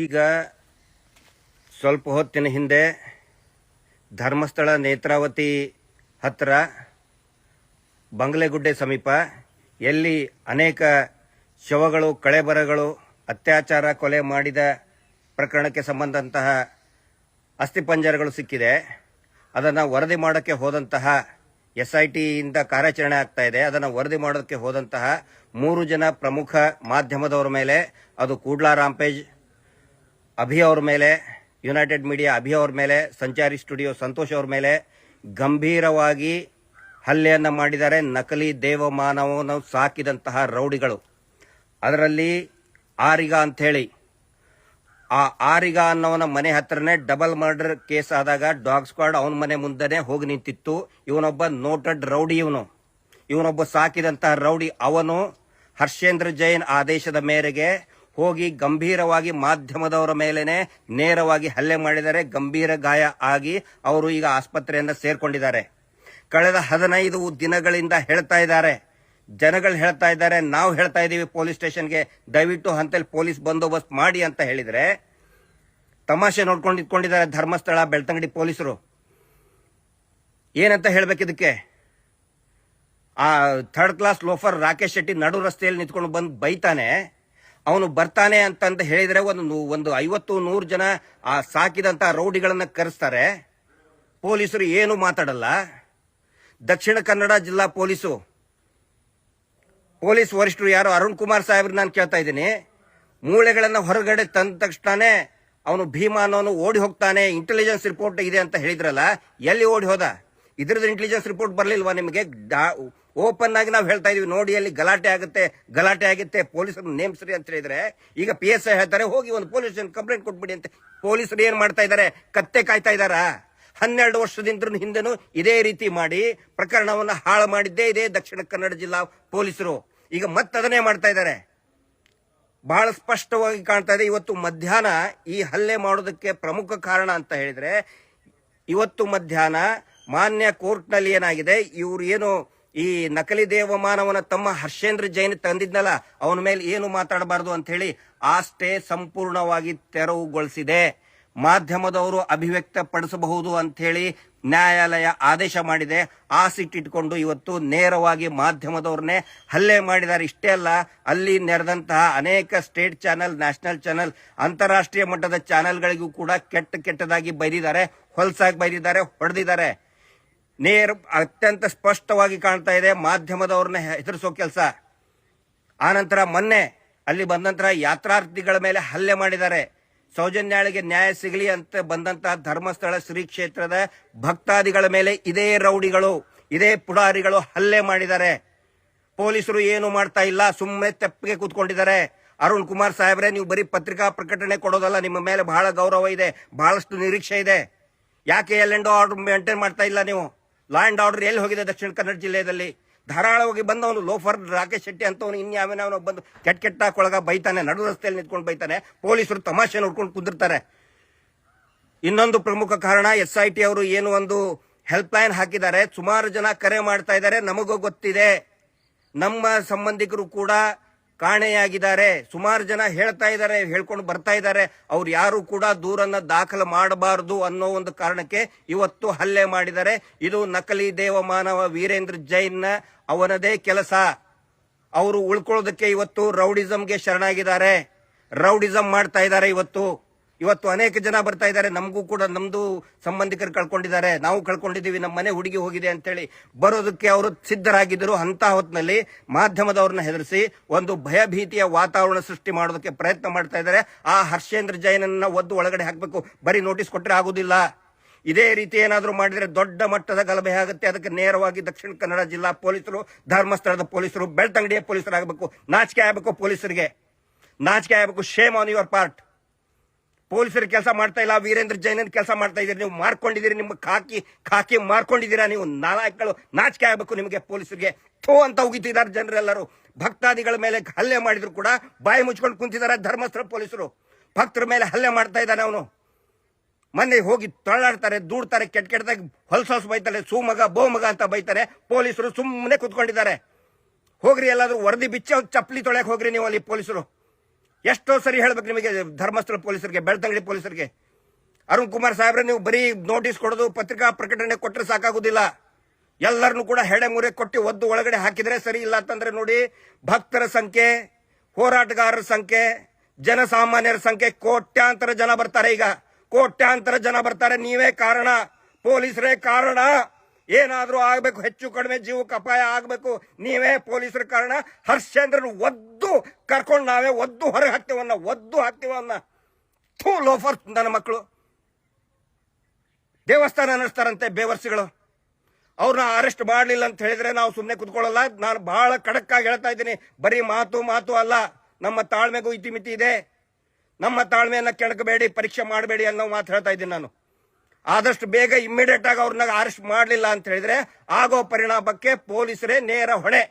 ಈಗ ಸ್ವಲ್ಪ ಹೊತ್ತಿನ ಹಿಂದೆ ಧರ್ಮಸ್ಥಳ ನೇತ್ರಾವತಿ ಹತ್ತಿರ ಬಂಗ್ಲೆಗುಡ್ಡೆ ಸಮೀಪ ಎಲ್ಲಿ ಅನೇಕ ಶವಗಳು, ಕಳೆಬರಗಳು, ಅತ್ಯಾಚಾರ, ಕೊಲೆ ಮಾಡಿದ ಪ್ರಕರಣಕ್ಕೆ ಸಂಬಂಧಂತಹ ಅಸ್ಥಿಪಂಜರಗಳು ಸಿಕ್ಕಿದೆ. ಅದನ್ನು ವರದಿ ಮಾಡೋಕ್ಕೆ ಹೋದಂತಹ SITಯಿಂದ ಕಾರ್ಯಾಚರಣೆ ಆಗ್ತಾ ಇದೆ. ಅದನ್ನು ವರದಿ ಮಾಡೋದಕ್ಕೆ ಹೋದಂತಹ 3 ಜನ ಪ್ರಮುಖ ಮಾಧ್ಯಮದವರ ಮೇಲೆ, ಅದು ಕೂಡ್ಲಾ ರಾಂಪೇಜ್ ಅಭಿ ಅವ್ರ ಮೇಲೆ, ಯುನೈಟೆಡ್ ಮೀಡಿಯಾ ಅಭಿ ಅವ್ರ ಮೇಲೆ, ಸಂಚಾರಿ ಸ್ಟುಡಿಯೋ ಸಂತೋಷ್ ಅವ್ರ ಮೇಲೆ ಗಂಭೀರವಾಗಿ ಹಲ್ಲೆಯನ್ನು ಮಾಡಿದ್ದಾರೆ. ನಕಲಿ ದೇವಮಾನವವನ್ನು ಸಾಕಿದಂತಹ ರೌಡಿಗಳು. ಅದರಲ್ಲಿ ಆರಿಗ ಅಂಥೇಳಿ, ಆ ಆರಿಗ ಅನ್ನೋನ ಮನೆ ಹತ್ರನೇ ಡಬಲ್ ಮರ್ಡರ್ ಕೇಸ್ ಆದಾಗ ಡಾಗ್ ಸ್ಕ್ವಾಡ್ ಅವನ ಮನೆ ಮುಂದೆನೆ ಹೋಗಿ ನಿಂತಿತ್ತು. ಇವನೊಬ್ಬ ನೋಟೆಡ್ ರೌಡಿ, ಇವನೊಬ್ಬ ಸಾಕಿದಂತಹ ರೌಡಿ. ಅವನು ಹರ್ಷೇಂದ್ರ ಜೈನ್ ಆದೇಶದ ಮೇರೆಗೆ ಹೋಗಿ ಗಂಭೀರವಾಗಿ ಮಾಧ್ಯಮದವರ ಮೇಲೇನೆ ನೇರವಾಗಿ ಹಲ್ಲೆ ಮಾಡಿದ್ದಾರೆ. ಗಂಭೀರ ಗಾಯ ಆಗಿ ಅವರು ಈಗ ಆಸ್ಪತ್ರೆಯಿಂದ ಸೇರ್ಕೊಂಡಿದ್ದಾರೆ. ಕಳೆದ 15 ದಿನಗಳಿಂದ ಹೇಳ್ತಾ ಇದ್ದಾರೆ, ಜನಗಳು ಹೇಳ್ತಾ ಇದ್ದಾರೆ, ನಾವು ಹೇಳ್ತಾ ಇದ್ದೀವಿ ಪೊಲೀಸ್ ಸ್ಟೇಷನ್ಗೆ ದಯವಿಟ್ಟು ಅಂತೇಳಿ ಪೊಲೀಸ್ ಬಂದೋಬಸ್ತ್ ಮಾಡಿ ಅಂತ ಹೇಳಿದ್ರೆ ತಮಾಷೆ ನೋಡ್ಕೊಂಡು ಇಟ್ಕೊಂಡಿದ್ದಾರೆ ಧರ್ಮಸ್ಥಳ ಬೆಳ್ತಂಗಡಿ ಪೊಲೀಸರು. ಏನಂತ ಹೇಳ್ಬೇಕಿದಕ್ಕೆ? ಆ 3rd class loafer Rakesh Shetty ನಡು ರಸ್ತೆಯಲ್ಲಿ ನಿಂತ್ಕೊಂಡು ಬಂದು ಬೈತಾನೆ. ಅವನು ಬರ್ತಾನೆ ಅಂತ ಹೇಳಿದ್ರೆ ಒಂದು 50-100 ಜನ ಆ ಸಾಕಿದಂತ ರೌಡಿಗಳನ್ನ ಕರೆಸ್ತಾರೆ. ಪೊಲೀಸರು ಏನು ಮಾತಾಡಲ್ಲ. ದಕ್ಷಿಣ ಕನ್ನಡ ಜಿಲ್ಲಾ ಪೊಲೀಸ್ ವರಿಷ್ಠರು ಯಾರು ಅರುಣ್ ಕುಮಾರ್ ಸಾಹೇಬ್ರು ನಾನು ಕೇಳ್ತಾ ಇದ್ದೀನಿ. ಮೂಳೆಗಳನ್ನ ಹೊರಗಡೆ ತಂದ ತಕ್ಷಣ ಅವನು ಭೀಮಾ ಅನ್ನೋನು ಓಡಿ ಹೋಗ್ತಾನೆ, ಇಂಟೆಲಿಜೆನ್ಸ್ ರಿಪೋರ್ಟ್ ಇದೆ ಅಂತ ಹೇಳಿದ್ರಲ್ಲ, ಎಲ್ಲಿ ಓಡಿ ಹೋದ? ಇದ್ರದ್ದು ಇಂಟೆಲಿಜೆನ್ಸ್ ರಿಪೋರ್ಟ್ ಬರಲಿಲ್ವಾ ನಿಮಗೆ? ಓಪನ್ ಆಗಿ ನಾವು ಹೇಳ್ತಾ ಇದೀವಿ, ನೋಡಿ ಅಲ್ಲಿ ಗಲಾಟೆ ಆಗುತ್ತೆ, ಪೊಲೀಸರು ನೇಮಿಸ್ರಿ ಅಂತ ಹೇಳಿದ್ರೆ ಈಗ PSI ಹೇಳ್ತಾರೆ ಹೋಗಿ ಒಂದು ಪೊಲೀಸ್ ಸ್ಟೇಷನ್ ಕಂಪ್ಲೇಂಟ್ ಕೊಟ್ಬಿಡಿ ಅಂತ. ಪೊಲೀಸರು ಏನ್ ಮಾಡ್ತಾ ಇದ್ದಾರೆ? ಕತ್ತೆ ಕಾಯ್ತಾ ಇದ್ದಾರಾ? 12 ವರ್ಷದಿಂದ ಹಿಂದೆನೂ ಇದೇ ರೀತಿ ಮಾಡಿ ಪ್ರಕರಣವನ್ನು ಹಾಳು ಮಾಡಿದ್ದೇ ಇದೇ ದಕ್ಷಿಣ ಕನ್ನಡ ಜಿಲ್ಲಾ ಪೊಲೀಸರು. ಈಗ ಮತ್ತದನ್ನೇ ಮಾಡ್ತಾ ಇದ್ದಾರೆ. ಬಹಳ ಸ್ಪಷ್ಟವಾಗಿ ಕಾಣ್ತಾ ಇದೆ. ಇವತ್ತು ಮಧ್ಯಾಹ್ನ ಈ ಹಲ್ಲೆ ಮಾಡೋದಕ್ಕೆ ಪ್ರಮುಖ ಕಾರಣ ಅಂತ ಹೇಳಿದ್ರೆ, ಇವತ್ತು ಮಧ್ಯಾಹ್ನ ಮಾನ್ಯ ಕೋರ್ಟ್ನಲ್ಲಿ ಏನಾಗಿದೆ, ಇವ್ರು ಏನು ಈ ನಕಲಿ ದೇವಮಾನವನ ತಮ್ಮ ಹರ್ಷೇಂದ್ರ ಜೈನ್ ತಂದಿದ್ನಲ್ಲ, ಅವನ ಮೇಲೆ ಏನು ಮಾತಾಡಬಾರದು ಅಂತ ಹೇಳಿ ಆ ಸ್ಟೇ ಸಂಪೂರ್ಣವಾಗಿ ತೆರವುಗೊಳಿಸಿದೆ. ಮಾಧ್ಯಮದವರು ಅಭಿವ್ಯಕ್ತ ಪಡಿಸಬಹುದು ಅಂತ ಹೇಳಿ ನ್ಯಾಯಾಲಯ ಆದೇಶ ಮಾಡಿದೆ. ಆ ಸಿಟ್ಟಿಟ್ಕೊಂಡು ಇವತ್ತು ನೇರವಾಗಿ ಮಾಧ್ಯಮದವ್ರನ್ನೇ ಹಲ್ಲೆ ಮಾಡಿದ್ದಾರೆ. ಇಷ್ಟೇ ಅಲ್ಲ, ಅಲ್ಲಿ ನೆರೆದಂತಹ ಅನೇಕ ಸ್ಟೇಟ್ ಚಾನೆಲ್, ನ್ಯಾಷನಲ್ ಚಾನೆಲ್, ಅಂತಾರಾಷ್ಟ್ರೀಯ ಮಟ್ಟದ ಚಾನೆಲ್ಗಳಿಗೂ ಕೂಡ ಕೆಟ್ಟದಾಗಿ ಬೈದಿದ್ದಾರೆ, ಹೊಲಸಾಗಿ ಬೈದಿದ್ದಾರೆ, ಹೊಡೆದಿದ್ದಾರೆ. ಅತ್ಯಂತ ಸ್ಪಷ್ಟವಾಗಿ ಕಾಣ್ತಾ ಇದೆ ಮಾಧ್ಯಮದವ್ರನ್ನ ಹೆದರಿಸೋ ಕೆಲಸ. ಆನಂತರ ಮೊನ್ನೆ ಅಲ್ಲಿ ಬಂದಂತರ ಯಾತ್ರಾರ್ಥಿಗಳ ಮೇಲೆ ಹಲ್ಲೆ ಮಾಡಿದ್ದಾರೆ. ಸೌಜನ್ಯಾಳಿಗೆ ನ್ಯಾಯ ಸಿಗಲಿ ಅಂತ ಬಂದಂತಹ ಧರ್ಮಸ್ಥಳ ಶ್ರೀ ಕ್ಷೇತ್ರದ ಭಕ್ತಾದಿಗಳ ಮೇಲೆ ಇದೇ ರೌಡಿಗಳು, ಇದೇ ಪುಡಾರಿಗಳು ಹಲ್ಲೆ ಮಾಡಿದ್ದಾರೆ. ಪೊಲೀಸರು ಏನು ಮಾಡ್ತಾ ಇಲ್ಲ, ಸುಮ್ಮನೆ ತೆಪ್ಪಿಗೆ ಕೂತ್ಕೊಂಡಿದ್ದಾರೆ. ಅರುಣ್ ಕುಮಾರ್ ಸಾಹೇಬ್ರೆ, ನೀವು ಬರೀ ಪತ್ರಿಕಾ ಪ್ರಕಟಣೆ ಕೊಡೋದಲ್ಲ, ನಿಮ್ಮ ಮೇಲೆ ಬಹಳ ಗೌರವ ಇದೆ, ಬಹಳಷ್ಟು ನಿರೀಕ್ಷೆ ಇದೆ. ಯಾಕೆ L&O ಮೇಂಟೈನ್ ಮಾಡ್ತಾ ಇಲ್ಲ ನೀವು? ಲಾ ಅಂಡ್ ಆರ್ಡರ್ ಎಲ್ಲಿ ಹೋಗಿದೆ ದಕ್ಷಿಣ ಕನ್ನಡ ಜಿಲ್ಲೆಯಲ್ಲಿ? ಧಾರಾಳವಾಗಿ ಬಂದವನು ಲೋಫರ್ ರಾಕೇಶ್ ಶೆಟ್ಟಿ ಅಂತವನು ಇನ್ಯಾವನವನು ಬಂದು ಕೆಟ್ಟಾಕೊಳಗ ಬೈತಾನೆ, ನಡು ರಸ್ತೆಯಲ್ಲಿ ನಿಂತ್ಕೊಂಡು ಬೈತಾನೆ. ಪೊಲೀಸರು ತಮಾಷೆ ನೋಡ್ಕೊಂಡು ಕುಂದಿರ್ತಾರೆ. ಇನ್ನೊಂದು ಪ್ರಮುಖ ಕಾರಣ, SIT ಅವರು ಏನು ಒಂದು ಹೆಲ್ಪ್ ಲೈನ್ ಹಾಕಿದ್ದಾರೆ. ಸುಮಾರು ಜನ ಕರೆ ಮಾಡ್ತಾ ಇದ್ದಾರೆ. ನಮಗೂ ಗೊತ್ತಿದೆ, ನಮ್ಮ ಸಂಬಂಧಿಕರು ಕೂಡ ಕಾಣೆಯಾಗಿದ್ದಾರೆ. ಸುಮಾರು ಜನ ಹೇಳ್ತಾ ಇದ್ದಾರೆ, ಹೇಳ್ಕೊಂಡು ಬರ್ತಾ ಇದ್ದಾರೆ. ಅವ್ರು ಯಾರು ಕೂಡ ದೂರನ್ನ ದಾಖಲು ಮಾಡಬಾರದು ಅನ್ನೋ ಒಂದು ಕಾರಣಕ್ಕೆ ಇವತ್ತು ಹಲ್ಲೆ ಮಾಡಿದ್ದಾರೆ. ಇದು ನಕಲಿ ದೇವಮಾನವ ವೀರೇಂದ್ರ ಜೈನ್ ಅವನದೇ ಕೆಲಸ. ಅವರು ಉಳ್ಕೊಳ್ಳೋದಕ್ಕೆ ಇವತ್ತು ರೌಡಿಸಂಗೆ ಶರಣಾಗಿದ್ದಾರೆ, ರೌಡಿಸಂ ಮಾಡ್ತಾ ಇದ್ದಾರೆ. ಇವತ್ತು ಅನೇಕ ಜನ ಬರ್ತಾ ಇದ್ದಾರೆ. ನಮಗೂ ಕೂಡ ನಮ್ದು ಸಂಬಂಧಿಕರು ಕಳ್ಕೊಂಡಿದ್ದಾರೆ, ನಾವು ಕಳ್ಕೊಂಡಿದ್ದೀವಿ, ನಮ್ಮ ಮನೆ ಹುಡುಗಿ ಹೋಗಿದೆ ಅಂತೇಳಿ ಬರೋದಕ್ಕೆ ಅವರು ಸಿದ್ಧರಾಗಿದ್ದರು. ಅಂತ ಹೊತ್ತಿನಲ್ಲಿ ಮಾಧ್ಯಮದವ್ರನ್ನ ಹೆದರಿಸಿ ಒಂದು ಭಯಭೀತಿಯ ವಾತಾವರಣ ಸೃಷ್ಟಿ ಮಾಡೋದಕ್ಕೆ ಪ್ರಯತ್ನ ಮಾಡ್ತಾ ಇದ್ದಾರೆ. ಆ ಹರ್ಷೇಂದ್ರ ಜೈನನ್ನ ಒದ್ದು ಒಳಗಡೆ ಹಾಕಬೇಕು, ಬರೀ ನೋಟಿಸ್ ಕೊಟ್ಟರೆ ಆಗುದಿಲ್ಲ. ಇದೇ ರೀತಿ ಏನಾದರೂ ಮಾಡಿದ್ರೆ ದೊಡ್ಡ ಮಟ್ಟದ ಗಲಭೆ ಆಗುತ್ತೆ. ಅದಕ್ಕೆ ನೇರವಾಗಿ ದಕ್ಷಿಣ ಕನ್ನಡ ಜಿಲ್ಲಾ ಪೊಲೀಸರು, ಧರ್ಮಸ್ಥಳದ ಪೊಲೀಸರು, ಬೆಳ್ತಂಗಡಿಯ ಪೊಲೀಸರು ಆಗಬೇಕು. ನಾಚಿಕೆ ಆಗಬೇಕು, ಪೊಲೀಸರಿಗೆ ನಾಚಿಕೆ ಆಗಬೇಕು. Shame on your part. ಪೊಲೀಸರು ಕೆಲಸ ಮಾಡ್ತಾ ಇಲ್ಲ, ವೀರೇಂದ್ರ ಜೈನನ್ ಕೆಲಸ ಮಾಡ್ತಾ ಇದ್ದೀರಿ. ನೀವು ಮಾರ್ಕೊಂಡಿದ್ದೀರಿ, ನಿಮ್ಮ ಖಾಕಿ ಮಾರ್ಕೊಂಡಿದ್ದೀರಾ ನೀವು. ನಾಲಾಯಕಗಳು, ನಾಚಿಕೆ ಆಗಬೇಕು ನಿಮಗೆ. ಪೊಲೀಸರಿಗೆ ಥೋ ಅಂತ ಉಗಿತಿದ್ದಾರೆ ಜನರೆಲ್ಲರೂ. ಭಕ್ತಾದಿಗಳ ಮೇಲೆ ಹಲ್ಲೆ ಮಾಡಿದ್ರು ಕೂಡ ಬಾಯಿ ಮುಚ್ಕೊಂಡು ಕುಂತಿದ್ದಾರೆ ಧರ್ಮಸ್ಥಳ ಪೊಲೀಸರು. ಭಕ್ತರ ಮೇಲೆ ಹಲ್ಲೆ ಮಾಡ್ತಾ ಇದ್ದಾನೆ ಅವನು. ಮೊನ್ನೆ ಹೋಗಿ ತೊಳ್ಳಾಡ್ತಾರೆ, ದೂಡ್ತಾರೆ, ಕೆಟ್ಟದಾಗಿ ಹೊಲಸು ಬೈತಾರೆ, ಸೂಮಗ ಬೋಮಗ ಅಂತ ಬೈತಾರೆ. ಪೊಲೀಸರು ಸುಮ್ಮನೆ ಕುತ್ಕೊಂಡಿದ್ದಾರೆ. ಹೋಗ್ರಿ, ಎಲ್ಲಾದ್ರೂ ವರದಿ ಬಿಚ್ಚ ಚಪ್ಪಲಿ ತೊಳೆಯಕ್ ಹೋಗ್ರಿ ನೀವು ಅಲ್ಲಿ ಪೊಲೀಸರು. ಎಷ್ಟೋ ಸರಿ ಹೇಳ್ಬೇಕು ನಿಮಗೆ, ಧರ್ಮಸ್ಥಳ ಪೊಲೀಸರಿಗೆ, ಬೆಳ್ತಂಗಡಿ ಪೊಲೀಸರಿಗೆ, ಅರುಣ್ ಕುಮಾರ್ ಸಾಹೇಬ್ರೆ, ನೀವು ಬರೀ ನೋಟಿಸ್ ಕೊಡೋದು, ಪತ್ರಿಕಾ ಪ್ರಕಟಣೆ ಕೊಟ್ಟರೆ ಸಾಕಾಗುದಿಲ್ಲ. ಎಲ್ಲರನ್ನು ಕೂಡ ಹೆಡೆ ಮುರೆ ಕೊಟ್ಟು ಒದ್ದು ಒಳಗಡೆ ಹಾಕಿದ್ರೆ ಸರಿ. ಇಲ್ಲ ಅಂತಂದ್ರೆ ನೋಡಿ, ಭಕ್ತರ ಸಂಖ್ಯೆ, ಹೋರಾಟಗಾರರ ಸಂಖ್ಯೆ, ಜನಸಾಮಾನ್ಯರ ಸಂಖ್ಯೆ, ಕೋಟ್ಯಾಂತರ ಜನ ಬರ್ತಾರೆ. ಈಗ ಕೋಟ್ಯಾಂತರ ಜನ ಬರ್ತಾರೆ. ನೀವೇ ಕಾರಣ, ಪೊಲೀಸರೇ ಕಾರಣ. ಏನಾದ್ರೂ ಆಗ್ಬೇಕು, ಹೆಚ್ಚು ಕಡಿಮೆ ಜೀವಕ್ಕೆ ಅಪಾಯ ಆಗ್ಬೇಕು, ನೀವೇ ಪೊಲೀಸರ ಕಾರಣ. ಹರ್ಷೇಂದ್ರನ್ ಒದ್ದು ಕರ್ಕೊಂಡು ನಾವೇ ಒದ್ದು ಹೊರಗೆ ಹಾಕ್ತೀವನ್ನ ಲೋಫರ್ ನನ್ನ ಮಕ್ಕಳು ದೇವಸ್ಥಾನ ನಡೆಸ್ತಾರಂತೆ ಬೇವರ್ಸಿಗಳು. ಅವ್ರನ್ನ ಅರೆಸ್ಟ್ ಮಾಡಲಿಲ್ಲ ಅಂತ ಹೇಳಿದ್ರೆ ನಾವು ಸುಮ್ಮನೆ ಕುತ್ಕೊಳ್ಳಲ್ಲ. ನಾನು ಬಹಳ ಖಡಕ್ ಆಗಿ ಹೇಳ್ತಾ ಇದ್ದೀನಿ, ಬರೀ ಮಾತು ಅಲ್ಲ, ನಮ್ಮ ತಾಳ್ಮೆಗೂ ಇತಿಮಿತಿ ಇದೆ. ನಮ್ಮ ತಾಳ್ಮೆಯನ್ನ ಕೆಣಕಬೇಡಿ, ಪರೀಕ್ಷೆ ಮಾಡಬೇಡಿ ಅನ್ನೋ ಮಾತು ಹೇಳ್ತಾ ಇದ್ದೀನಿ ನಾನು. ಆದಷ್ಟು ಬೇಗ ಇಮ್ಮಿಡಿಯೇಟ್ ಆಗಿ ಅವ್ರನ್ನ ಅರೆಸ್ಟ್ ಮಾಡಲಿಲ್ಲ ಅಂತ ಹೇಳಿದ್ರೆ ಆಗೋ ಪರಿಣಾಮಕ್ಕೆ ಪೊಲೀಸರೇ ನೇರ ಹೊಣೆ.